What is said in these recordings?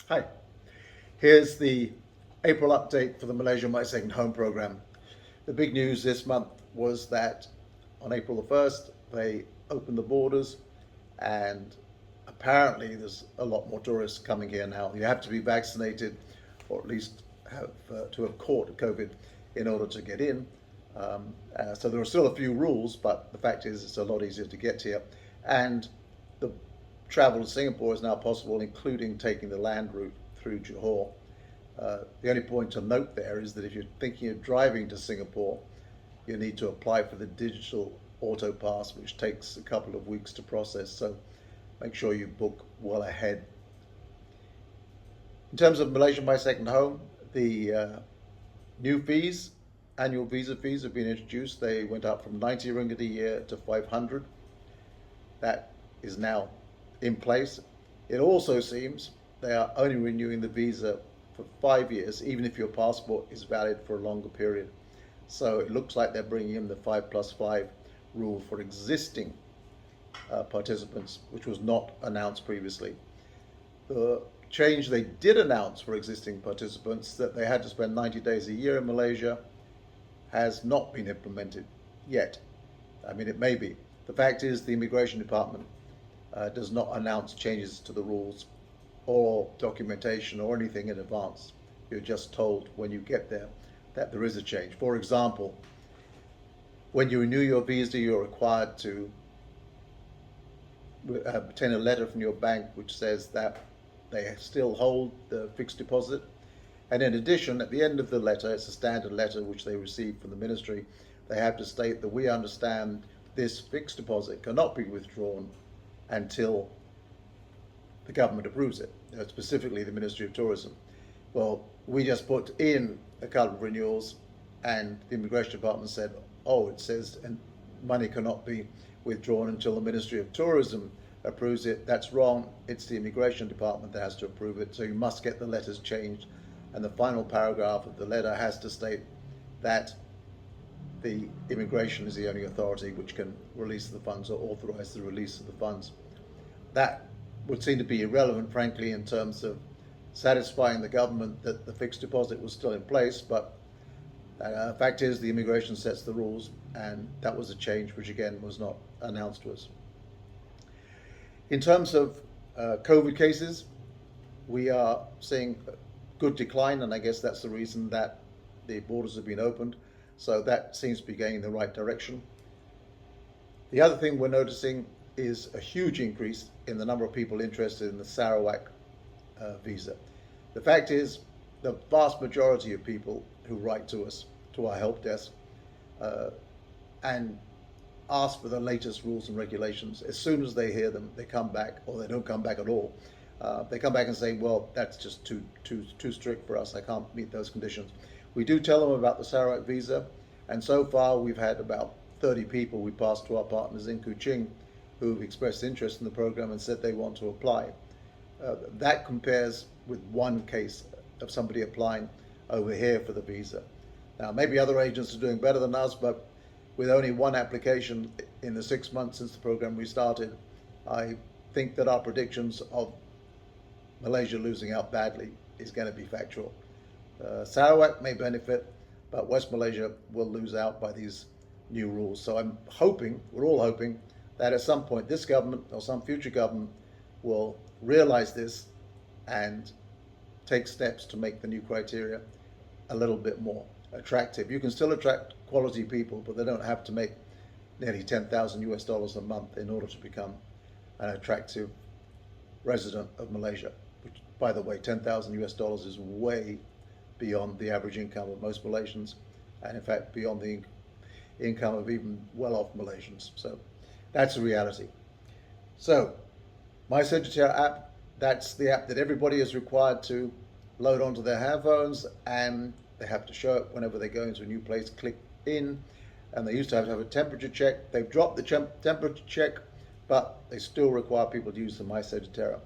Hi, here's the April update for the Malaysia My Second Home program. The big news this month was that on April the 1st, they opened the borders, and apparently there's a lot more tourists coming here now. You have to be vaccinated, or at least to have caught COVID in order to get in. So there are still a few rules, but the fact is it's a lot easier to get here. And the travel to Singapore is now possible, including taking the land route through Johor. The only point to note there is that if you're thinking of driving to Singapore, you need to apply for the digital auto pass, which takes a couple of weeks to process. So make sure you book well ahead. In terms of Malaysia My Second Home, the new fees, annual visa fees have been introduced. They went up from 90 ringgit a year to 500. That is now in place. It also seems they are only renewing the visa for 5 years, even if your passport is valid for a longer period. So it looks like they're bringing in the 5+5 rule for existing participants, which was not announced previously. The change they did announce for existing participants, that they had to spend 90 days a year in Malaysia, has not been implemented yet. I mean, it may be. The fact is the Immigration Department does not announce changes to the rules or documentation or anything in advance. You're just told when you get there that there is a change. For example, when you renew your visa, you're required to obtain a letter from your bank which says that they still hold the fixed deposit. And in addition, at the end of the letter, it's a standard letter which they receive from the ministry, they have to state that we understand this fixed deposit cannot be withdrawn until the government approves it, specifically the Ministry of Tourism. Well, we just put in a couple of renewals, and the Immigration Department said, oh, it says and money cannot be withdrawn until the Ministry of Tourism approves it. That's wrong. It's the Immigration Department that has to approve it. So you must get the letters changed, and the final paragraph of the letter has to state that the immigration is the only authority which can release the funds or authorize the release of the funds. That would seem to be irrelevant, frankly, in terms of satisfying the government that the fixed deposit was still in place, but the fact is the immigration sets the rules, and that was a change which again was not announced to us. In terms of COVID cases, we are seeing a good decline, and I guess that's the reason that the borders have been opened. So that seems to be going in the right direction. The other thing we're noticing is a huge increase in the number of people interested in the Sarawak visa. The fact is, the vast majority of people who write to us, to our help desk, and ask for the latest rules and regulations, as soon as they hear them, they come back, or they don't come back at all. They come back and say, well, that's just too strict for us. I can't meet those conditions. We do tell them about the Sarawak visa, and so far we've had about 30 people we passed to our partners in Kuching who've expressed interest in the program and said they want to apply. That compares with one case of somebody applying over here for the visa. Now, maybe other agents are doing better than us, but with only one application in the 6 months since the program restarted, I think that our predictions of Malaysia losing out badly is going to be factual. Sarawak may benefit, but West Malaysia will lose out by these new rules. So I'm hoping, we're all hoping, that at some point this government or some future government will realize this and take steps to make the new criteria a little bit more attractive. You can still attract quality people, but they don't have to make nearly 10,000 US dollars a month in order to become an attractive resident of Malaysia. Which, by the way, 10,000 US dollars is way beyond the average income of most Malaysians, and in fact beyond the income of even well-off Malaysians. So that's a reality. So My Sagittarius app, that's the app that everybody is required to load onto their handphones, and they have to show it whenever they go into a new place, click in, and they used to have a temperature check. They've dropped the temperature check, but they still require people to use the My Sagittarius.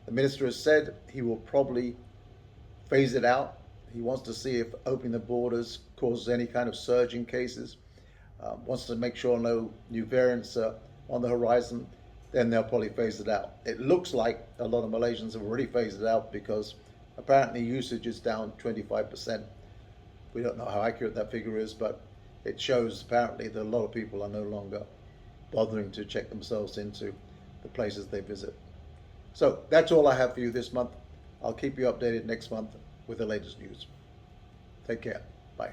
The minister has said he will probably phase it out. He wants to see if opening the borders causes any kind of surge in cases, wants to make sure no new variants are on the horizon. then they'll probably phase it out. It looks like a lot of Malaysians have already phased it out because apparently usage is down 25%. We don't know how accurate that figure is, but it shows apparently that a lot of people are no longer bothering to check themselves into the places they visit. So that's all I have for you this month. I'll keep you updated next month with the latest news. Take care. Bye.